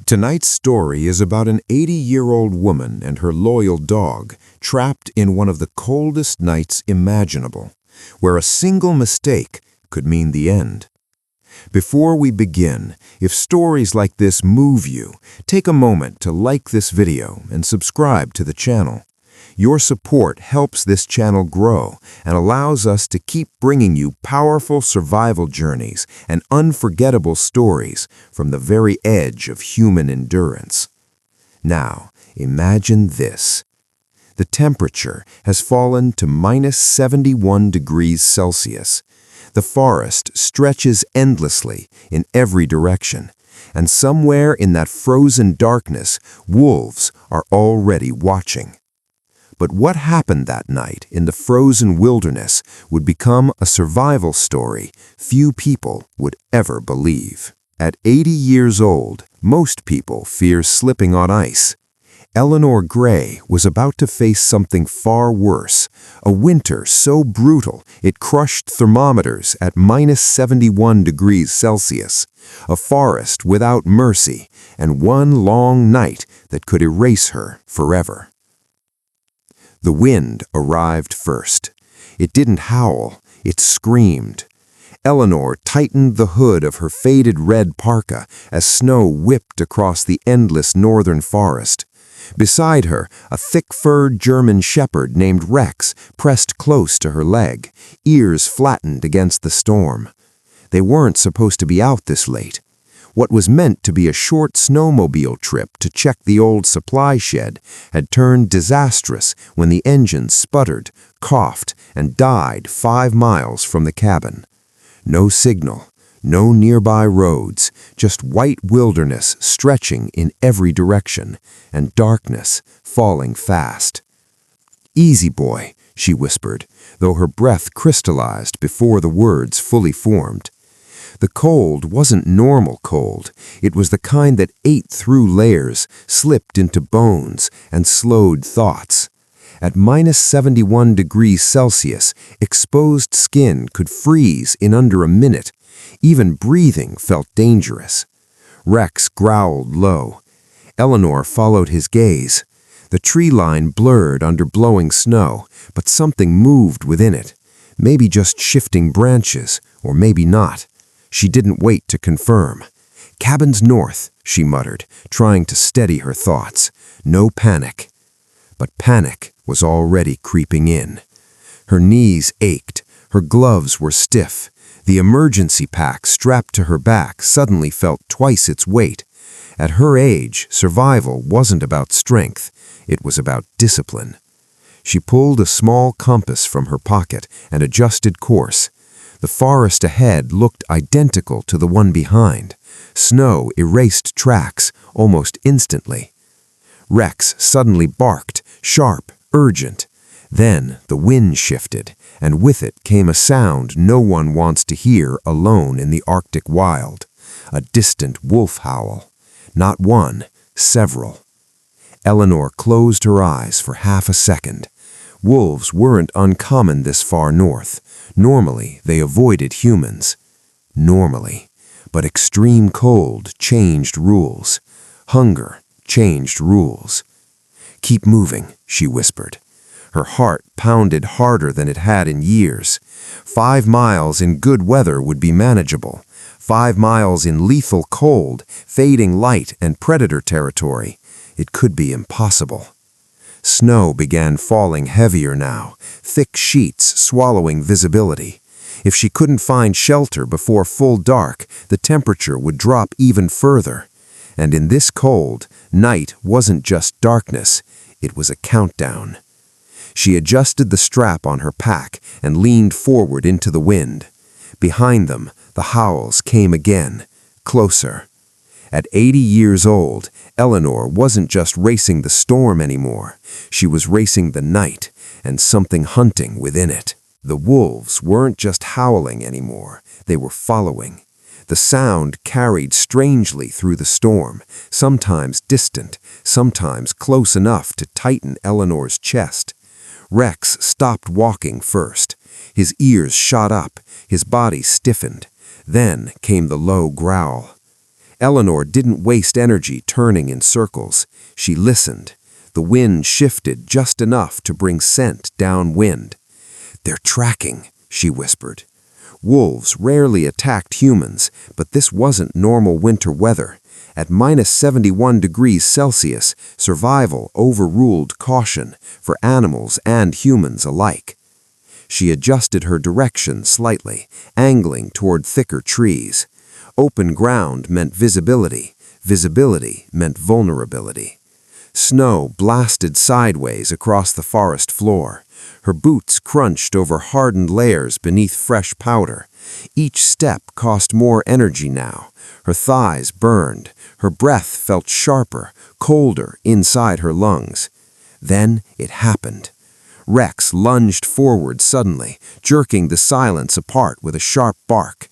Tonight's story is about an 80-year-old woman and her loyal dog trapped in one of the coldest nights imaginable, where a single mistake could mean the end. Before we begin, if stories like this move you, take a moment to like this video and subscribe to the channel. Your support helps this channel grow and allows us to keep bringing you powerful survival journeys and unforgettable stories from the very edge of human endurance. Now, imagine this. The temperature has fallen to -71 degrees Celsius. The forest stretches endlessly in every direction, and somewhere in that frozen darkness, wolves are already watching. But what happened that night in the frozen wilderness would become a survival story few people would ever believe. At 80 years old, most people fear slipping on ice. Eleanor Gray was about to face something far worse, a winter so brutal it crushed thermometers at -71 degrees Celsius, a forest without mercy, and one long night that could erase her forever. The wind arrived first. It didn't howl, it screamed. Eleanor tightened the hood of her faded red parka as snow whipped across the endless northern forest. Beside her, a thick-furred German shepherd named Rex pressed close to her leg, ears flattened against the storm. They weren't supposed to be out this late. What was meant to be a short snowmobile trip to check the old supply shed had turned disastrous when the engine sputtered, coughed, and died 5 miles from the cabin. No signal, no nearby roads, just white wilderness stretching in every direction, and darkness falling fast. "Easy, boy," she whispered, though her breath crystallized before the words fully formed. The cold wasn't normal cold. It was the kind that ate through layers, slipped into bones, and slowed thoughts. At -71 degrees Celsius, exposed skin could freeze in under a minute. Even breathing felt dangerous. Rex growled low. Eleanor followed his gaze. The tree line blurred under blowing snow, but something moved within it. Maybe just shifting branches, or maybe not. She didn't wait to confirm. "Cabins north," she muttered, trying to steady her thoughts. No panic. But panic was already creeping in. Her knees ached. Her gloves were stiff. The emergency pack strapped to her back suddenly felt twice its weight. At her age, survival wasn't about strength. It was about discipline. She pulled a small compass from her pocket and adjusted course. The forest ahead looked identical to the one behind. Snow erased tracks almost instantly. Rex suddenly barked, sharp, urgent. Then the wind shifted, and with it came a sound no one wants to hear alone in the Arctic wild. A distant wolf howl. Not one, several. Eleanor closed her eyes for half a second. Wolves weren't uncommon this far north. Normally, they avoided humans. Normally. But extreme cold changed rules. Hunger changed rules. "Keep moving," she whispered. Her heart pounded harder than it had in years. 5 miles in good weather would be manageable. 5 miles in lethal cold, fading light, and predator territory. It could be impossible. Snow began falling heavier now, thick sheets swallowing visibility. If she couldn't find shelter before full dark, the temperature would drop even further. And in this cold, night wasn't just darkness, it was a countdown. She adjusted the strap on her pack and leaned forward into the wind. Behind them, the howls came again, closer. At 80 years old, Eleanor wasn't just racing the storm anymore. She was racing the night and something hunting within it. The wolves weren't just howling anymore. They were following. The sound carried strangely through the storm, sometimes distant, sometimes close enough to tighten Eleanor's chest. Rex stopped walking first. His ears shot up, his body stiffened. Then came the low growl. Eleanor didn't waste energy turning in circles. She listened. The wind shifted just enough to bring scent downwind. "They're tracking," she whispered. Wolves rarely attacked humans, but this wasn't normal winter weather. At -71 degrees Celsius, survival overruled caution for animals and humans alike. She adjusted her direction slightly, angling toward thicker trees. Open ground meant visibility. Visibility meant vulnerability. Snow blasted sideways across the forest floor. Her boots crunched over hardened layers beneath fresh powder. Each step cost more energy now. Her thighs burned. Her breath felt sharper, colder inside her lungs. Then it happened. Rex lunged forward suddenly, jerking the silence apart with a sharp bark.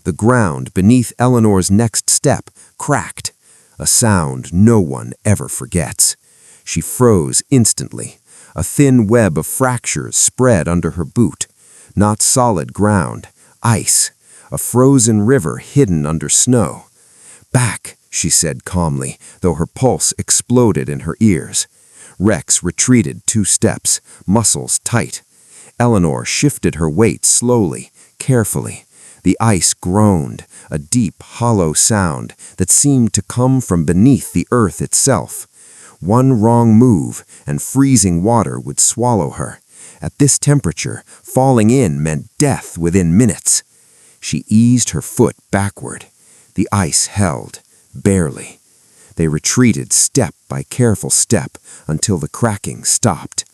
The ground beneath Eleanor's next step cracked, a sound no one ever forgets. She froze instantly. A thin web of fractures spread under her boot. Not solid ground, ice, a frozen river hidden under snow. "Back," she said calmly, though her pulse exploded in her ears. Rex retreated 2 steps, muscles tight. Eleanor shifted her weight slowly, carefully. The ice groaned, a deep, hollow sound that seemed to come from beneath the earth itself. One wrong move, and freezing water would swallow her. At this temperature, falling in meant death within minutes. She eased her foot backward. The ice held, barely. They retreated step by careful step until the cracking stopped.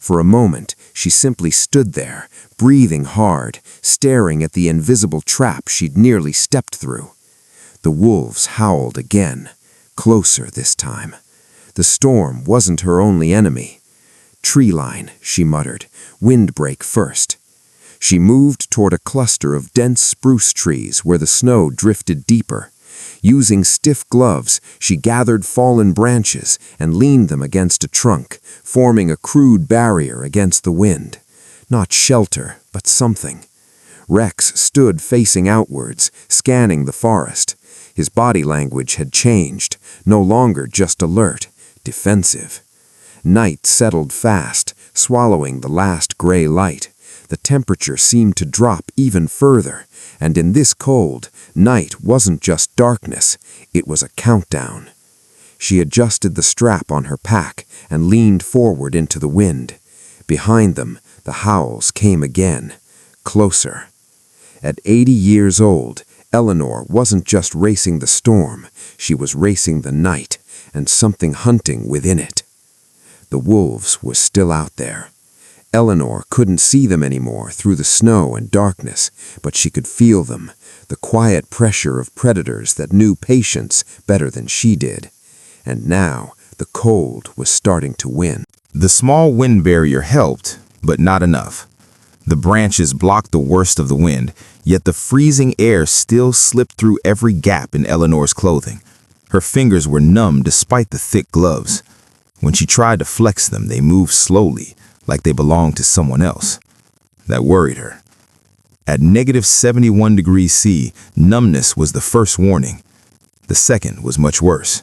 For a moment, she simply stood there, breathing hard, staring at the invisible trap she'd nearly stepped through. The wolves howled again, closer this time. The storm wasn't her only enemy. "Tree line," she muttered, "windbreak first." She moved toward a cluster of dense spruce trees where the snow drifted deeper. Using stiff gloves, she gathered fallen branches and leaned them against a trunk, forming a crude barrier against the wind. Not shelter, but something. Rex stood facing outwards, scanning the forest. His body language had changed, no longer just alert, defensive. Night settled fast, swallowing the last gray light. The temperature seemed to drop even further, and in this cold, night wasn't just darkness, it was a countdown. She adjusted the strap on her pack and leaned forward into the wind. Behind them, the howls came again, closer. At 80 years old, Eleanor wasn't just racing the storm, she was racing the night, and something hunting within it. The wolves were still out there. Eleanor couldn't see them anymore through the snow and darkness, but she could feel them, the quiet pressure of predators that knew patience better than she did. And now, the cold was starting to win. The small wind barrier helped, but not enough. The branches blocked the worst of the wind, yet the freezing air still slipped through every gap in Eleanor's clothing. Her fingers were numb despite the thick gloves. When she tried to flex them, they moved slowly, like they belonged to someone else. That worried her. At -71 degrees C, numbness was the first warning. The second was much worse.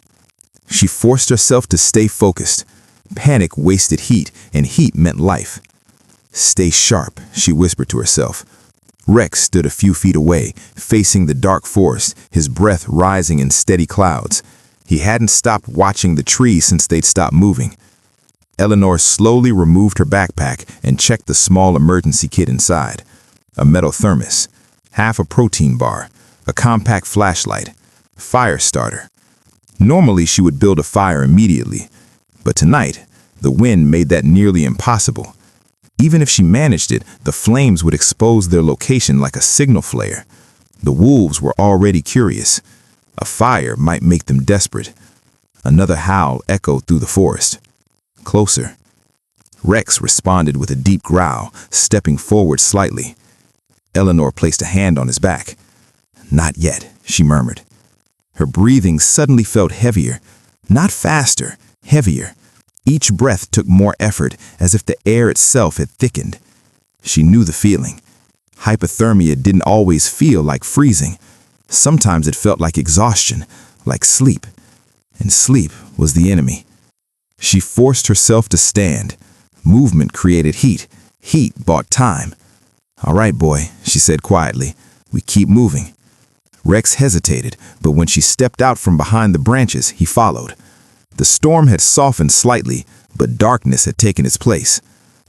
She forced herself to stay focused. Panic wasted heat, and heat meant life. "Stay sharp," she whispered to herself. Rex stood a few feet away, facing the dark forest, his breath rising in steady clouds. He hadn't stopped watching the trees since they'd stopped moving. Eleanor slowly removed her backpack and checked the small emergency kit inside. A metal thermos, half a protein bar, a compact flashlight, fire starter. Normally she would build a fire immediately, but tonight, the wind made that nearly impossible. Even if she managed it, the flames would expose their location like a signal flare. The wolves were already curious. A fire might make them desperate. Another howl echoed through the forest. Closer. Rex responded with a deep growl, stepping forward slightly. Eleanor placed a hand on his back. "Not yet," she murmured. Her breathing suddenly felt heavier. Not faster, heavier. Each breath took more effort, as if the air itself had thickened. She knew the feeling. Hypothermia didn't always feel like freezing. Sometimes it felt like exhaustion, like sleep. And sleep was the enemy. She forced herself to stand. Movement created heat. Heat bought time. "All right, boy," she said quietly. "We keep moving." Rex hesitated, but when she stepped out from behind the branches, he followed. The storm had softened slightly, but darkness had taken its place.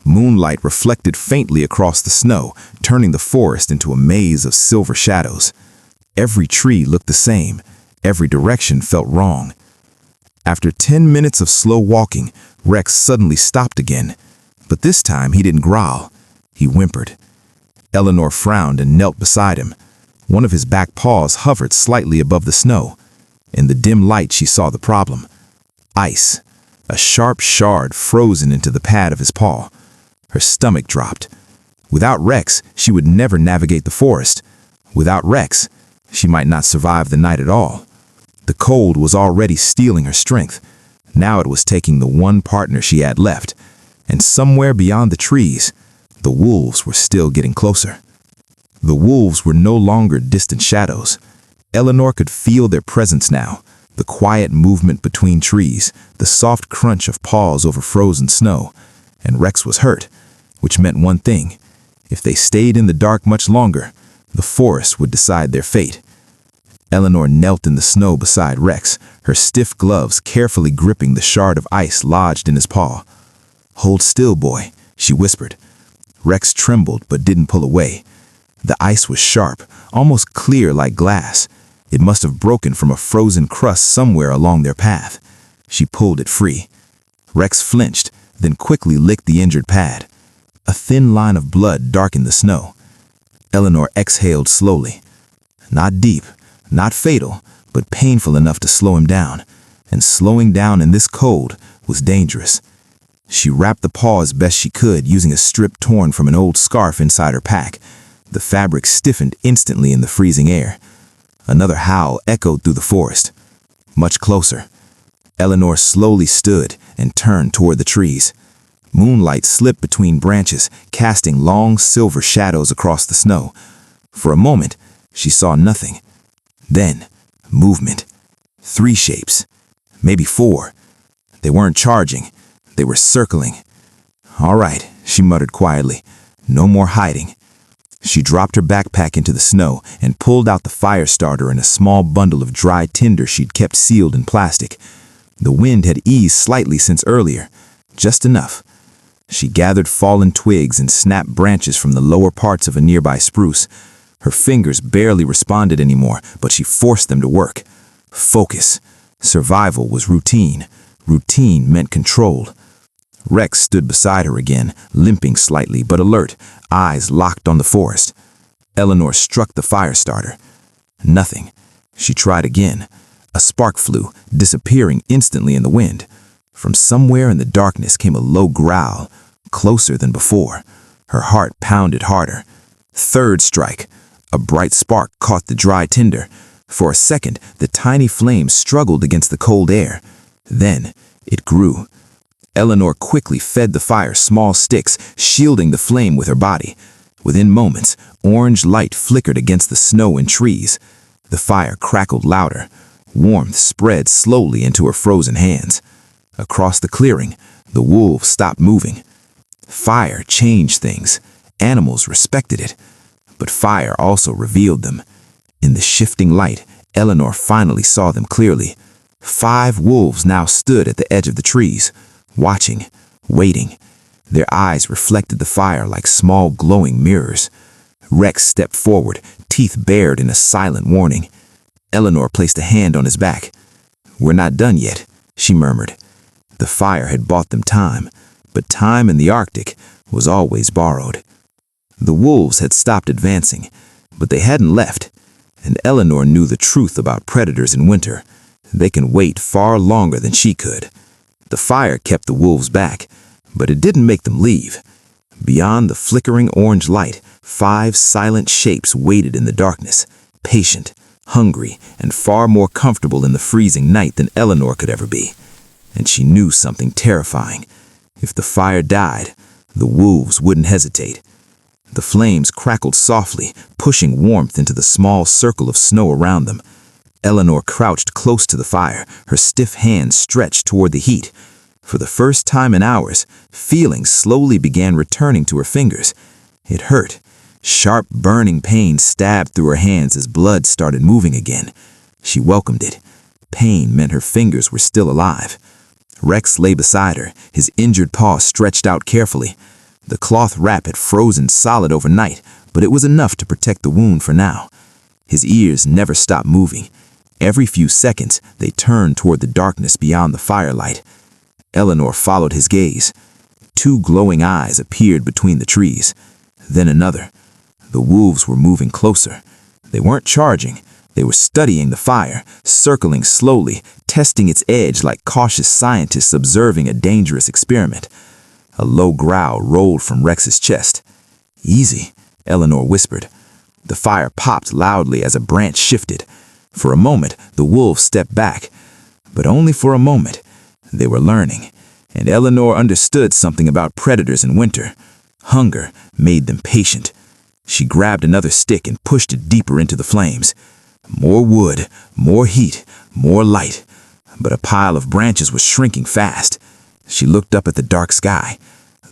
Moonlight reflected faintly across the snow, turning the forest into a maze of silver shadows. Every tree looked the same. Every direction felt wrong. After 10 minutes of slow walking, Rex suddenly stopped again. But this time he didn't growl. He whimpered. Eleanor frowned and knelt beside him. One of his back paws hovered slightly above the snow. In the dim light, she saw the problem. Ice. A sharp shard frozen into the pad of his paw. Her stomach dropped. Without Rex, she would never navigate the forest. Without Rex, she might not survive the night at all. The cold was already stealing her strength. Now it was taking the one partner she had left. And somewhere beyond the trees, the wolves were still getting closer. The wolves were no longer distant shadows. Eleanor could feel their presence now, the quiet movement between trees, the soft crunch of paws over frozen snow. And Rex was hurt, which meant one thing. If they stayed in the dark much longer, the forest would decide their fate. Eleanor knelt in the snow beside Rex, her stiff gloves carefully gripping the shard of ice lodged in his paw. "Hold still, boy," she whispered. Rex trembled but didn't pull away. The ice was sharp, almost clear like glass. It must have broken from a frozen crust somewhere along their path. She pulled it free. Rex flinched, then quickly licked the injured pad. A thin line of blood darkened the snow. Eleanor exhaled slowly. Not deep, not fatal, but painful enough to slow him down. And slowing down in this cold was dangerous. She wrapped the paw as best she could, using a strip torn from an old scarf inside her pack. The fabric stiffened instantly in the freezing air. Another howl echoed through the forest. Much closer. Eleanor slowly stood and turned toward the trees. Moonlight slipped between branches, casting long silver shadows across the snow. For a moment, she saw nothing. Then, movement. 3 shapes. Maybe 4. They weren't charging. They were circling. "All right," she muttered quietly. "No more hiding." She dropped her backpack into the snow and pulled out the fire starter and a small bundle of dry tinder she'd kept sealed in plastic. The wind had eased slightly since earlier. Just enough. She gathered fallen twigs and snapped branches from the lower parts of a nearby spruce. Her fingers barely responded anymore, but she forced them to work. Focus. Survival was routine. Routine meant control. Rex stood beside her again, limping slightly but alert, eyes locked on the forest. Eleanor struck the fire starter. Nothing. She tried again. A spark flew, disappearing instantly in the wind. From somewhere in the darkness came a low growl, closer than before. Her heart pounded harder. Third strike. A bright spark caught the dry tinder. For a second, the tiny flame struggled against the cold air. Then, it grew. Eleanor quickly fed the fire small sticks, shielding the flame with her body. Within moments, orange light flickered against the snow and trees. The fire crackled louder. Warmth spread slowly into her frozen hands. Across the clearing, the wolves stopped moving. Fire changed things. Animals respected it. But fire also revealed them. In the shifting light, Eleanor finally saw them clearly. 5 wolves now stood at the edge of the trees, watching, waiting. Their eyes reflected the fire like small glowing mirrors. Rex stepped forward, teeth bared in a silent warning. Eleanor placed a hand on his back. "We're not done yet," she murmured. The fire had bought them time, but time in the Arctic was always borrowed. The wolves had stopped advancing, but they hadn't left, and Eleanor knew the truth about predators in winter. They can wait far longer than she could. The fire kept the wolves back, but it didn't make them leave. Beyond the flickering orange light, 5 silent shapes waited in the darkness, patient, hungry, and far more comfortable in the freezing night than Eleanor could ever be. And she knew something terrifying. If the fire died, the wolves wouldn't hesitate. The flames crackled softly, pushing warmth into the small circle of snow around them. Eleanor crouched close to the fire, her stiff hands stretched toward the heat. For the first time in hours, feeling slowly began returning to her fingers. It hurt. Sharp, burning pain stabbed through her hands as blood started moving again. She welcomed it. Pain meant her fingers were still alive. Rex lay beside her, his injured paw stretched out carefully. The cloth wrap had frozen solid overnight, but it was enough to protect the wound for now. His ears never stopped moving. Every few seconds, they turned toward the darkness beyond the firelight. Eleanor followed his gaze. 2 glowing eyes appeared between the trees. Then another. The wolves were moving closer. They weren't charging. They were studying the fire, circling slowly, testing its edge like cautious scientists observing a dangerous experiment. A low growl rolled from Rex's chest. "Easy," Eleanor whispered. The fire popped loudly as a branch shifted. For a moment, the wolves stepped back. But only for a moment. They were learning, and Eleanor understood something about predators in winter. Hunger made them patient. She grabbed another stick and pushed it deeper into the flames. More wood, more heat, more light. But a pile of branches was shrinking fast. She looked up at the dark sky.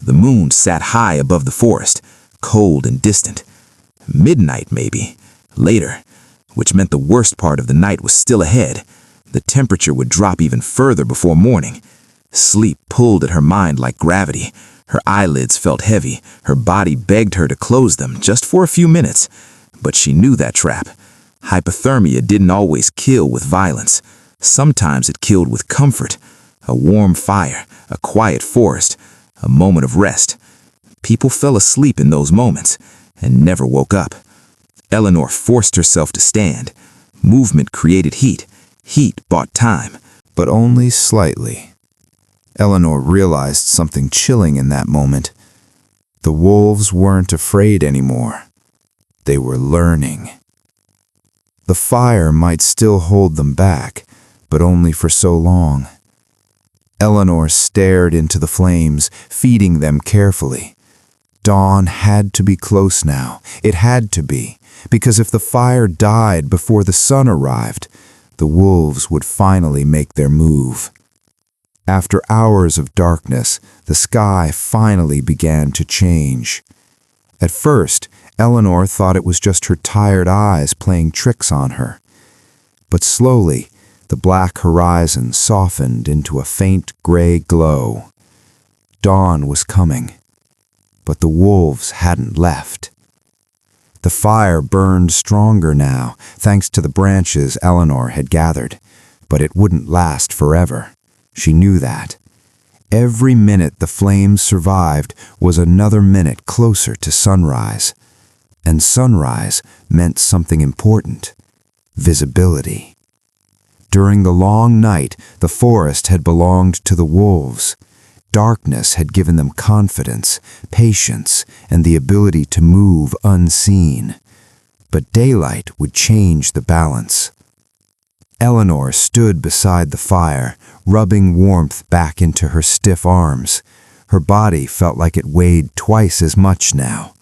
The moon sat high above the forest, cold and distant. Midnight, maybe. Later, which meant the worst part of the night was still ahead. The temperature would drop even further before morning. Sleep pulled at her mind like gravity. Her eyelids felt heavy. Her body begged her to close them just for a few minutes. But she knew that trap. Hypothermia didn't always kill with violence. Sometimes it killed with comfort. A warm fire, a quiet forest, a moment of rest. People fell asleep in those moments and never woke up. Eleanor forced herself to stand. Movement created heat. Heat bought time. But only slightly. Eleanor realized something chilling in that moment. The wolves weren't afraid anymore. They were learning. The fire might still hold them back, but only for so long. Eleanor stared into the flames, feeding them carefully. Dawn had to be close now. It had to be, because if the fire died before the sun arrived, the wolves would finally make their move. After hours of darkness, the sky finally began to change. At first, Eleanor thought it was just her tired eyes playing tricks on her. But slowly, the black horizon softened into a faint gray glow. Dawn was coming, but the wolves hadn't left. The fire burned stronger now, thanks to the branches Eleanor had gathered, but it wouldn't last forever. She knew that. Every minute the flames survived was another minute closer to sunrise. And sunrise meant something important: visibility. During the long night, the forest had belonged to the wolves. Darkness had given them confidence, patience, and the ability to move unseen. But daylight would change the balance. Eleanor stood beside the fire, rubbing warmth back into her stiff arms. Her body felt like it weighed twice as much now.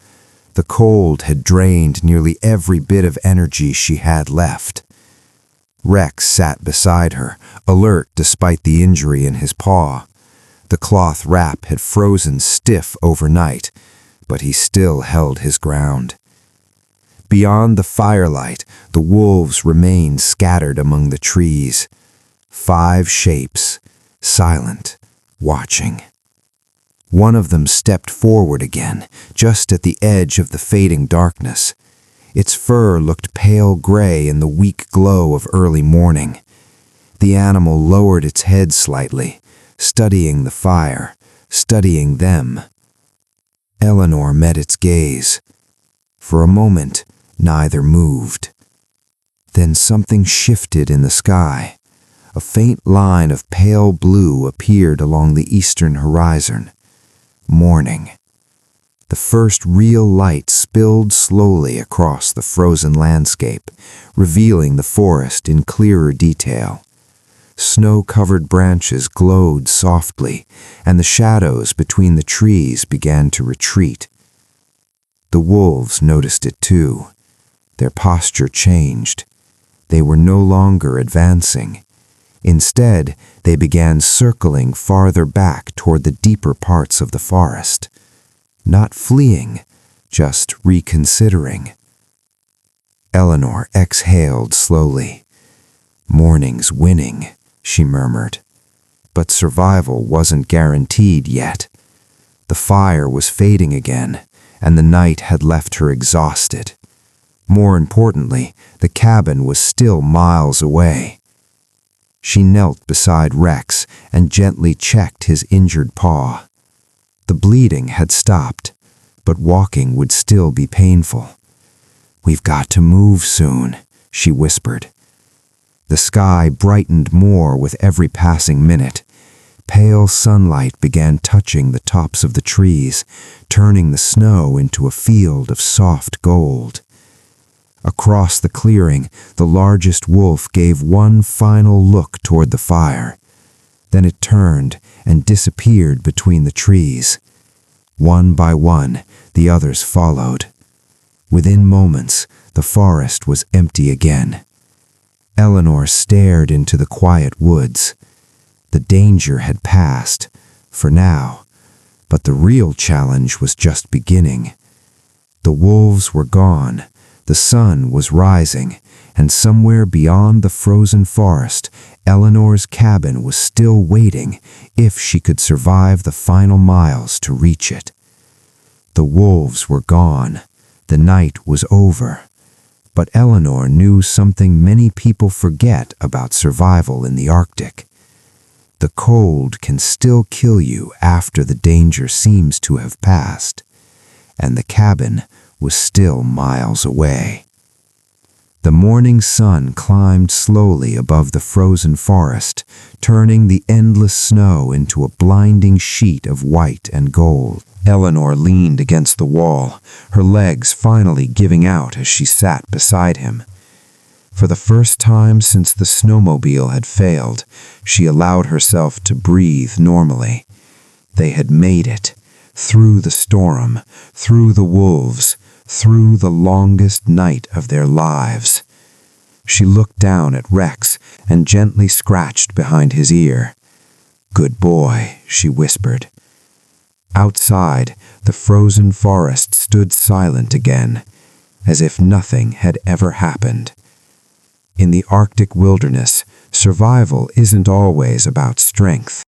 The cold had drained nearly every bit of energy she had left. Rex sat beside her, alert despite the injury in his paw. The cloth wrap had frozen stiff overnight, but he still held his ground. Beyond the firelight, the wolves remained scattered among the trees. 5 shapes, silent, watching. One of them stepped forward again, just at the edge of the fading darkness. Its fur looked pale gray in the weak glow of early morning. The animal lowered its head slightly, studying the fire, studying them. Eleanor met its gaze. For a moment, neither moved. Then something shifted in the sky. A faint line of pale blue appeared along the eastern horizon. Morning. The first real light spilled slowly across the frozen landscape, revealing the forest in clearer detail. Snow-covered branches glowed softly, and the shadows between the trees began to retreat. The wolves noticed it too. Their posture changed. They were no longer advancing. Instead, they began circling farther back toward the deeper parts of the forest. Not fleeing, just reconsidering. Eleanor exhaled slowly. "Morning's winning," she murmured. But survival wasn't guaranteed yet. The fire was fading again, and the night had left her exhausted. More importantly, the cabin was still miles away. She knelt beside Rex and gently checked his injured paw. The bleeding had stopped, but walking would still be painful. "We've got to move soon," she whispered. The sky brightened more with every passing minute. Pale sunlight began touching the tops of the trees, turning the snow into a field of soft gold. Across the clearing, the largest wolf gave one final look toward the fire. Then it turned and disappeared between the trees. One by one, the others followed. Within moments, the forest was empty again. Eleanor stared into the quiet woods. The danger had passed, for now, but the real challenge was just beginning. The wolves were gone, the sun was rising, and somewhere beyond the frozen forest, Eleanor's cabin was still waiting if she could survive the final miles to reach it. The wolves were gone. The night was over. But Eleanor knew something many people forget about survival in the Arctic. The cold can still kill you after the danger seems to have passed, and the cabin was still miles away. The morning sun climbed slowly above the frozen forest, turning the endless snow into a blinding sheet of white and gold. Eleanor leaned against the wall, her legs finally giving out as she sat beside him. For the first time since the snowmobile had failed, she allowed herself to breathe normally. They had made it, through the storm, through the wolves, through the longest night of their lives. She looked down at Rex and gently scratched behind his ear. "Good boy," she whispered. Outside, the frozen forest stood silent again, as if nothing had ever happened. In the Arctic wilderness, survival isn't always about strength.